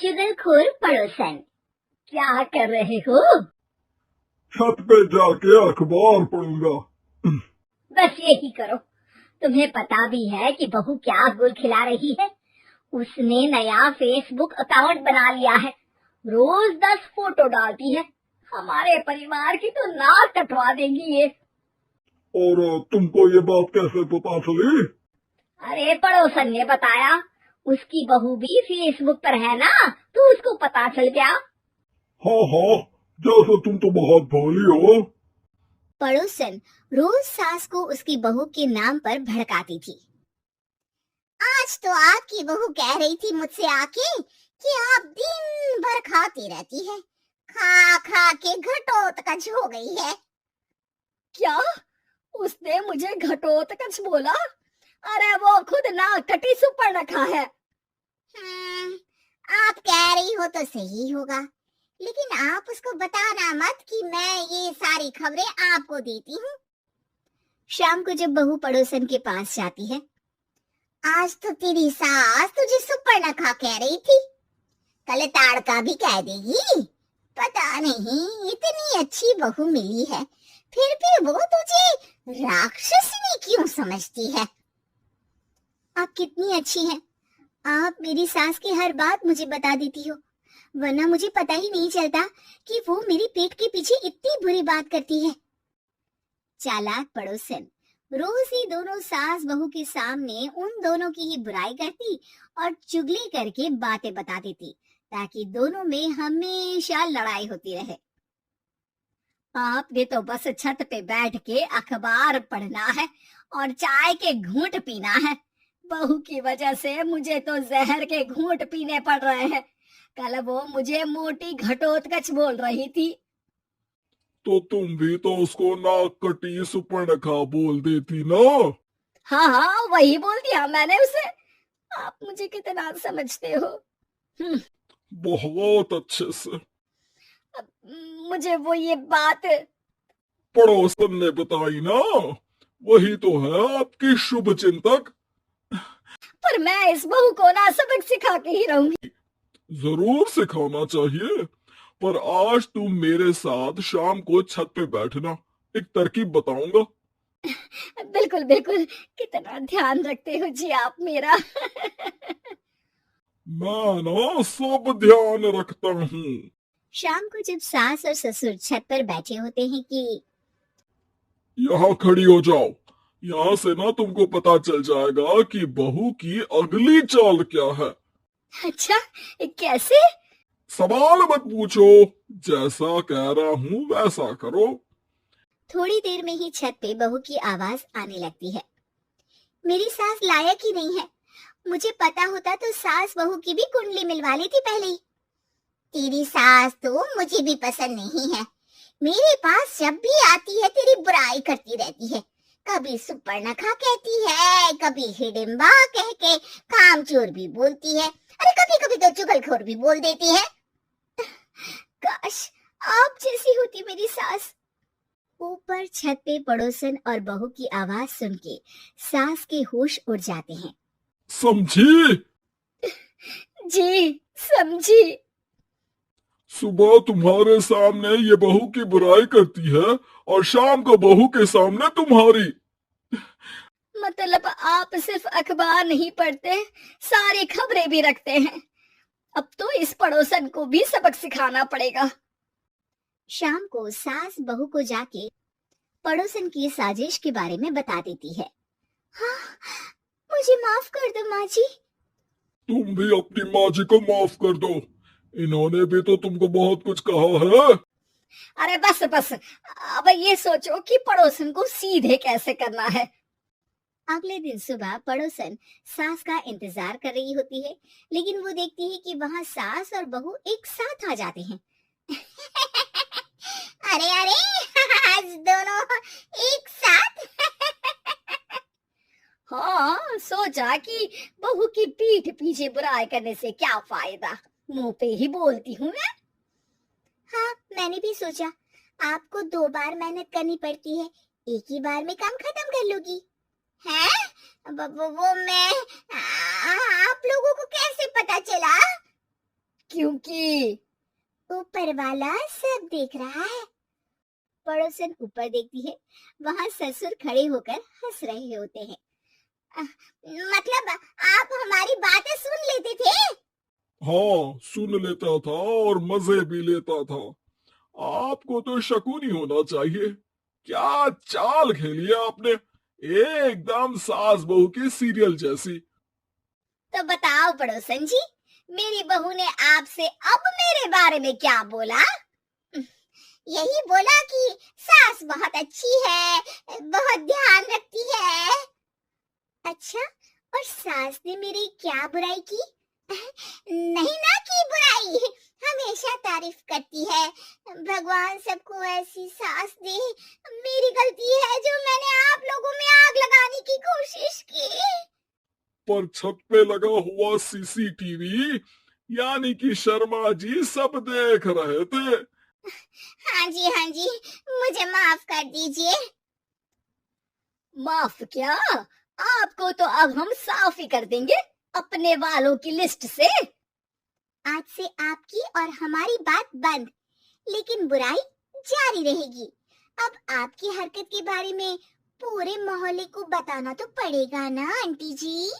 चुगलखोर पड़ोसन, क्या कर रहे हो? छत पे जाके अखबार पढ़ूंगा। बस यही करो। तुम्हें पता भी है कि बहू क्या गुल खिला रही है? उसने नया फेसबुक अकाउंट बना लिया है। रोज 10 फोटो डालती है। हमारे परिवार की तो नाक कटवा देगी ये। और तुमको ये बात कैसे पता चली? अरे पड़ोसन ने बताया। उसकी बहू भी फेसबुक पर है ना, तो उसको पता चल गया। हाँ हाँ, जैसे तुम तो बहुत भोली हो। पड़ोसन रोज सास को उसकी बहू के नाम पर भड़काती थी। आज तो आपकी बहू कह रही थी मुझसे आके कि आप दिन भर खाती रहती है, खा खा के घटोत्कच हो गई है। क्या? उसने मुझे घटोत्कच बोला? अरे वो खुद ना कटी सुपर्णखा है। आप कह रही हो तो सही होगा, लेकिन आप उसको बताना मत कि मैं ये सारी खबरें आपको देती हूँ। शाम को जब बहू पड़ोसन के पास जाती है, आज तो तेरी सास तुझे सुपर्णखा कह रही थी, कल ताड़का भी कह देगी। पता नहीं इतनी अच्छी बहू मिली है, फिर भी वो तुझे राक्षसनी क्यों समझती है? आप कितनी अच्छी हैं। आप मेरी सास की हर बात मुझे बता देती हो, वरना मुझे पता ही नहीं चलता कि वो मेरी पीठ के पीछे इतनी बुरी बात करती है। चालाक पड़ोसन रोज ही दोनों सास बहू के सामने उन दोनों की ही बुराई करती और चुगली करके बातें बता देती, ताकि दोनों में हमेशा लड़ाई होती रहे। आपने तो बस छत पे बैठ के अखबार पढ़ना है और चाय के घूंट पीना है। बहू की वजह से मुझे तो जहर के घूंट पीने पड़ रहे हैं। कल वो मुझे मोटी घटोत्कच बोल रही थी। तो तुम भी तो उसको नाक कटी सुपर्णखा बोल देती ना। हाँ हाँ, वही बोल दिया मैंने उसे। आप मुझे कितना समझते हो? बहुत अच्छे से। अब मुझे वो ये बात पड़ोसन ने बताई ना, वही तो है आपकी शुभ चिंतक। पर मैं इस बहू को ना सबक सिखा के ही रहूंगी। जरूर सिखाना चाहिए, पर आज तुम मेरे साथ शाम को छत पे बैठना, एक तरकीब बताऊंगा। बिल्कुल बिल्कुल, कितना ध्यान रखते हो जी आप मेरा। मैं ना सब ध्यान रखता हूँ। शाम को जब सास और ससुर छत पर बैठे होते हैं कि यहाँ खड़ी हो जाओ, यहाँ से ना तुमको पता चल जाएगा कि बहू की अगली चाल क्या है। अच्छा, कैसे? सवाल मत पूछो, जैसा कह रहा हूँ वैसा करो। थोड़ी देर में ही छत पे बहू की आवाज आने लगती है। मेरी सास लायक ही नहीं है, मुझे पता होता तो सास बहू की भी कुंडली मिलवा लेती पहले ही। तेरी सास तो मुझे भी पसंद नहीं है, मेरे पास जब भी आती है तेरी बुराई करती रहती है। कभी सुपर्णखा कहती है, कभी हिडिंबा कह के कामचोर भी बोलती है, अरे कभी कभी तो चुगलखोर भी बोल देती है। काश आप जैसी होती मेरी सास। ऊपर छत पे पड़ोसन और बहू की आवाज सुन के सास के होश उड़ जाते हैं। समझी? जी समझी। सुबह तुम्हारे सामने ये बहू की बुराई करती है और शाम को बहू के सामने तुम्हारी। मतलब आप सिर्फ अखबार नहीं पढ़ते, सारी खबरें भी रखते हैं। अब तो इस पड़ोसन को भी सबक सिखाना पड़ेगा। शाम को सास बहू को जाके पड़ोसन की साजिश के बारे में बता देती है। हाँ, मुझे माफ कर दो माँ जी। तुम भी अपनी माँ जी को माफ कर दो, इन्होंने भी तो तुमको बहुत कुछ कहा है। अरे बस बस, अब ये सोचो कि पड़ोसन को सीधे कैसे करना है। अगले दिन सुबह पड़ोसन सास का इंतजार कर रही होती है, लेकिन वो देखती है कि वहाँ सास और बहू एक साथ आ जाते हैं। अरे अरे, आज दोनों एक साथ। हाँ, सोचा कि बहू की पीठ पीछे बुराई करने से क्या फायदा, मुंह पे ही बोलती हूँ मैं। हाँ, मैंने भी सोचा आपको 2 बार मेहनत करनी पड़ती है, एक ही बार में काम खत्म कर लोगी। हैं? वो मैं आप लोगों को कैसे पता चला? क्योंकि ऊपर वाला सब देख रहा है। पड़ोसन ऊपर देखती है, वहाँ ससुर खड़े होकर हंस रहे होते हैं। मतलब आप हमारी बातें सुन लेते थे? हाँ, सुन लेता था और मजे भी लेता था। आपको तो शकुनी होना चाहिए। क्या चाल खेली है आपने, एकदम सास बहू के सीरियल जैसी। तो बताओ पड़ोसन जी, मेरी बहू ने आपसे अब मेरे बारे में क्या बोला? यही बोला कि सास बहुत अच्छी है, बहुत ध्यान रखती है। अच्छा, और सास ने मेरी क्या बुराई की? नहीं ना की बुराई, हमेशा तारीफ करती है। भगवान सबको ऐसी सास दे। मेरी गलती है जो मैंने आप लोगों में आग लगाने की कोशिश की। पर छत पे लगा हुआ सीसीटीवी, यानी कि शर्मा जी सब देख रहे थे। हाँ जी, मुझे माफ कर दीजिए। माफ क्या, आपको तो अब हम साफ ही कर देंगे अपने वालों की लिस्ट से। आज से आपकी और हमारी बात बंद, लेकिन बुराई जारी रहेगी। अब आपकी हरकत के बारे में पूरे मोहल्ले को बताना तो पड़ेगा ना आंटी जी।